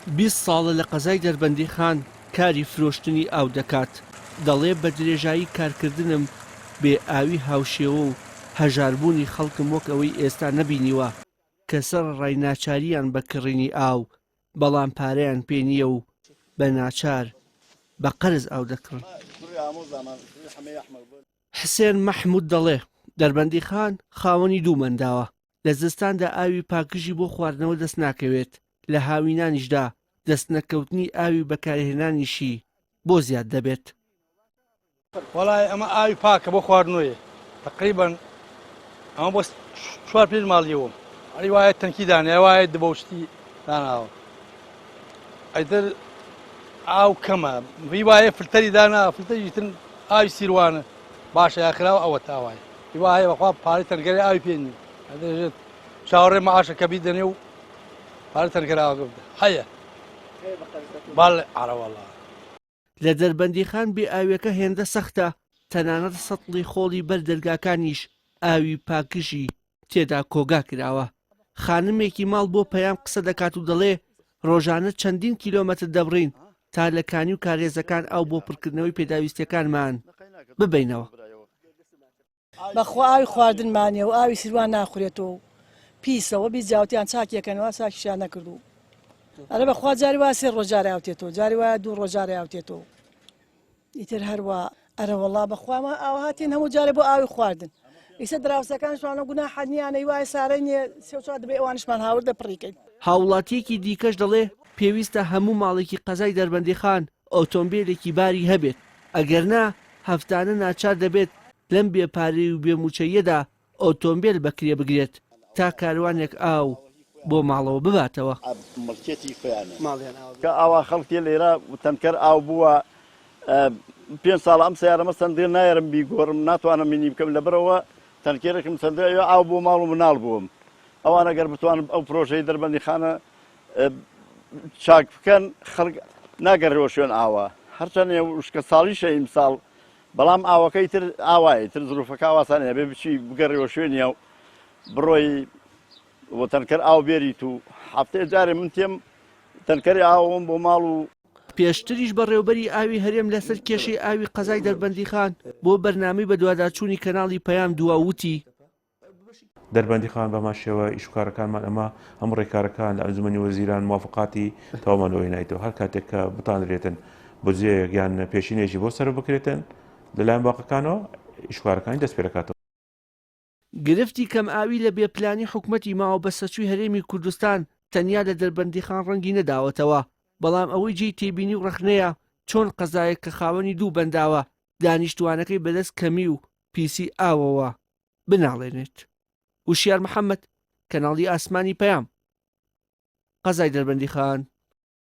20 ساڵە لە قەزای دەربەندیخان کاری فرۆشتنی ئاو دەکات. دەڵێ بە درێژایی کارکردنم بێ ئاوی هاوشێوە و هەژاربوونی خەڵکم وەک ئەوەی ئێستا نەبینیوە کە سەر ڕایناچاریان بە کڕینی ئاو بەڵام پارەیان پێ نییە و بە ناچار بە قەرز ئاو دەکڕن. حسێن مەحموود دەڵێ دەربەندیخان خاوەنی دوو منداوە. لە زستاندا ئاوی پاکژی بۆ خواردنەوە دەست ناکەوێت، لە هاوینانیشدا دەست نەکەوتنی ئاوی بەکارهێنانیشی بۆ زیاد دەبێت. وەڵای ئەمە ئاوی پاکە بۆ خواردنەوەیە تقریبەن ئەمە بۆ 4 پێ ماڵیەوەم ئەی وایە تەنکی دانێ وایە دبەشتی داناوە ئەیتر ئاو کەمە وی وایە فلتەری دانا فلتەری تر ئاوی سیروانە باشە یاخراوە ئەوە تاوایە هی وایە بەخوا پارەی تەنگەری ئاوی پێنی ئەدەژێت چاوەڕێ مەعاشەکە بی دەنێ و پارەی تەنگەراوە بدە هەیە باڵێ ئارەوەڵا. لە دەربەندیخان بێ ئاویەکە هێندە سەختە، تەنانەت سەتڵی خۆڵی بەر دەرگاکانیش ئاوی پاکژی تێدا کۆگا کراوە. خانمێکی ماڵ بۆ پەیام قسە دەکات و دەڵێ ڕۆژانە چەندین کیلۆمەتر دەبڕین تا لە کانی و کارێزەکان ئاو بۆ پڕکردنەوەی پێداویستەکانمان ببینەوە. بەخوا ئاوی خواردنمانێ و ئاوی سیروان ناخورێتەوە پیسەوە بیجاوتیان چاکیەکەنەوە چاکیشیان نەکردو. ئەرە بەخوا جاری وا سێ ڕۆژارە یاوتێتەوە جاری وایە 2 ڕۆژارە یاوتێتەوە ئیتر هەروە ئەرە وەڵا بەخوامە ئاو هاتین هەموو جارێ بۆ ئاوی خواردن ئیسە دراوسەکانشوانە گوناحە نیانەی وای سارەی نییە سێ چوار دەبێ ئەوانشمان هاورد دەپڕیکەین. هاوڵاتیەکی دیکەش دەڵێ پێویستە هەموو ماڵێکی قەزای دەربەندیخان ئۆتۆمبیلێکی باری هەبێت، ئەگەرنا هەفتانە ناچار دەبێت لەم بێپارەی و بێموچەیەدا ئۆتۆمبیل بەکرێ بگرێت تا کاروانێک ئاو بۆ ماڵەوە بباتەوە. کە ئاوا خەڵکی لێرە تەنکەر ئاو بووە 5 ساڵ ئەم سیارەمە سندێر نایەرم بیگۆڕم ناتوانم مینی بکەم لەبەرەوە تەنکێرێکم سندێ ئاو بۆ ماڵ و مناڵ بووم. ئەوان ئەگەر بتوانم ئەو پرۆژەی دەربەندیخانە چاک بکەن خەڵک ناگەڕێەوە شوێن ئاوە هەرچەند وشکە ساڵیشە ئیمساڵ بەڵام ئاوەکەی تر ئاوایە تر زروفەکە ئاواسانەیە بێ بچی بگەڕێەوە شوێنیە و بڕۆی بۆ تەنکەر ئاو بێریت و هەفتەیە جارێ من تێم تەنکەری ئاوم بۆ ماڵ و پێشتریش بەڕێوەبەری ئاوی هەرێم لەسەر کێشەی ئاوی قەزای دەربەندیخان بۆ بەرنامەی بە دوواداچوونی کەناڵی پەیام دواوتی دەربەندیخان بەما شێوە ئیشکارەکانمان ئەمە هەموو ڕێکارەکان لە ئەنجومەنی وەزیران موافقاتی تەواومانەوەی نایتەوە هەر کاتێک کە بتانرێتن بودجێ یان پێشینێژی بۆ سەر بکرێتن لەلایەن باقەکانەوە ئیشکارەکانی دەست پێ دەکاتەوە. گرفتی کەم ئاوی لە بێپلانی حکوومەتی ماوە بە سەرچووی هەرێمی کوردستان تەنیا لە دەربەندیخان ڕەنگی نەداوەتەوە، بەڵام ئەوەی جێی تێبینی و ڕەخنەیە چۆن قەزایەک کە خاوەنی دوو بەنداوە دانیشتوانەکەی بەدەست کەمی و پیسی ئاوەوە بناڵێنێت. وشیار محەممەد، کەناڵی ئاسمانی پەیام، قەزای دەربەندیخان.